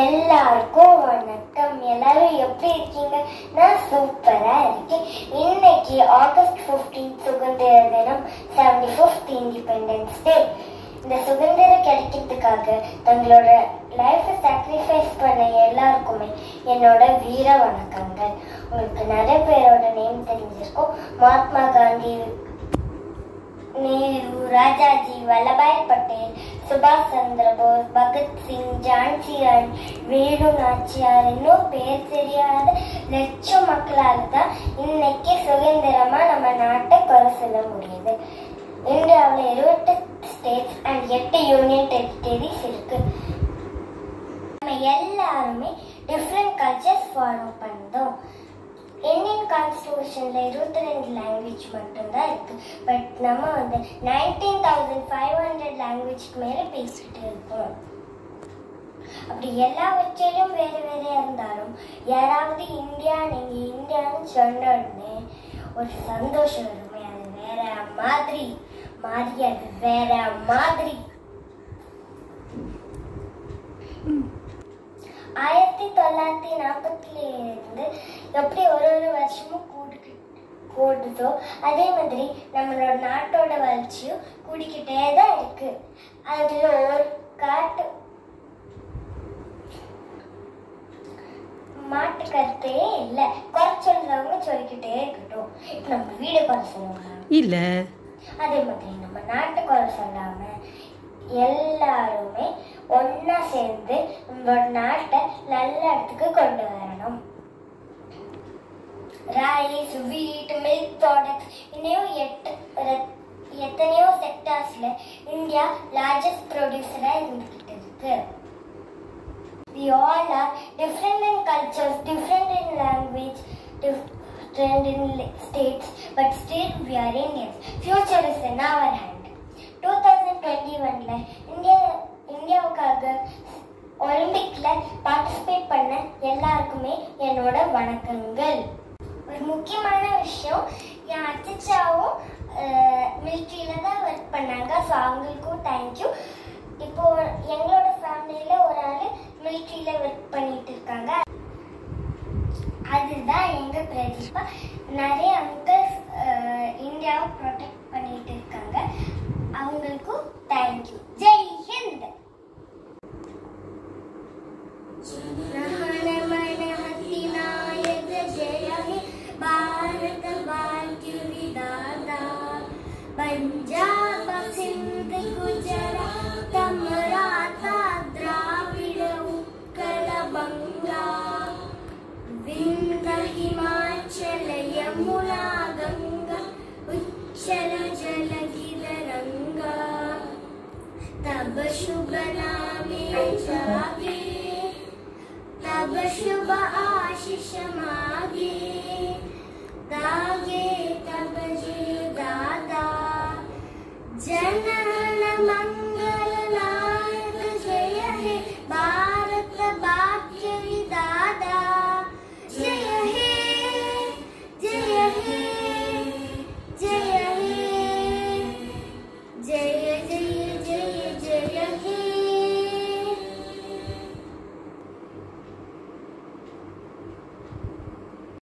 எல்லாருக்கும் வணக்கம். எல்லாரும் எப்படி இருக்கீங்க? நான் சூப்பரா இருக்கேன். இன்னைக்கு ஆகஸ்ட் 15 சுதந்திர தினம், 75th இண்டிபெண்டன்ஸ் டே. இந்த சுதந்திரம் கிடைக்கிறதுக்காக தங்களோட லைஃபை சாக்ரிஃபைஸ் பண்ண எல்லாருக்குமே என்னோட வீர வணக்கங்கள். உங்களுக்கு நிறைய பேரோட நேம் தெரிஞ்சிருக்கும். மகாத்மா காந்தி, நேரு, ராஜாஜி, வல்லபாய் பட்டேல், சுபாஷ் சந்திர போஸ், பகத்சிங், ஜான்சி ராணி, வேலு நாச்சியார், இன்னும் பேர் தெரியாத லட்சம் மக்களால் தான் இன்னைக்கு சுதந்திரமா நம்ம நாட்டை கொலை சொல்ல முடியுது. இந்தியாவில் 28 ஸ்டேட்ஸ் அண்ட் 8 யூனியன் டெரிட்டரிஸ் இருக்கு. நம்ம எல்லாருமே டிஃப்ரெண்ட் கல்ச்சர்ஸ் ஃபாலோ பண்ணோம். இந்தியன் கான்ஸ்டிடியூஷன்ல 22 லாங்குவேஜ் மட்டும்தான் இருக்கு. பட் நம்ம 19,500 லாங்குவேஜ்க்கு மேல பேசிட்டு இருக்கோம். அப்படி எல்லா வச்சிலும் வேற வேறையா இருந்தாலும் யாராவது நீங்க இந்தியான்னு சொன்ன உடனே ஒரு சந்தோஷம் வருமே. அது வேற மாதிரி அது வேற மாதிரி. 1940 இருந்து எப்படி ஒரு வருஷமும் கூடுதோ அதே மாதிரி நம்மளோட நாட்டோட வளர்ச்சியும் கூடிக்கிட்டே தான் இருக்கு. அதுல ஒரு மாட்டு கருத்தே இல்லை. குறை சொல்றவங்க சொல்லிக்கிட்டே இருக்கட்டும். இப்ப நம்ம வீடு குறை சொல்லுவாங்க இல்ல, அதே மாதிரி நம்ம நாட்டு குறை சொல்லாம எல்லாருமே ஒன்னா சேர்ந்து நம்மளோட நாட்டை நல்ல இடத்துக்கு கொண்டு வரணும். ரைஸ், வீட், மில்க் ப்ராடக்ட்ஸ், இன்னும் எத்தனையோ செக்டார்ஸ்ல இந்தியா லார்ஜஸ்ட் ப்ரொடியூசரா இருந்துகிட்டு இருக்கு. We all are different in cultures, different in language, different in states, but still we are Indians. Future is in our hand. 2021ல இந்தியாவுக்காக ஒலிம்பிக்ல பார்ட்டிசிபேட் பண்ண எல்லாருக்குமே என்னோட வணக்கங்கள். ஒரு முக்கியமான விஷயம், என் அச்சச்சாவும் மிலிட்ரியில தான் ஒர்க் பண்ணாங்க. ஸோ அவங்களுக்கும் தேங்க்யூ. இப்போ எங்களோட ஃபேமிலியில ஒரு ஆள் மிலிட்ரியில ஒர்க் பண்ணிட்டு இருக்காங்க. அதுதான் எங்க பிரதீபா. நிறைய அங்கிள்ஸ் இந்தியாவை ப்ரொடெக்ட் பண்ணிட்டு இருக்காங்க. அவங்களுக்கும் தேங்க்யூ. ஜெய் ஹிந்த். भारत भाग्य विधाता, पंजाब सिंध गुजरात मराठा द्राविड उत्कल बंगा, विंध्य हिमाचल यमुना गंगा, उच्चल जलगिररंगा, तब शुभ नामे जागे, तब शुभ आशीष मागे, तागे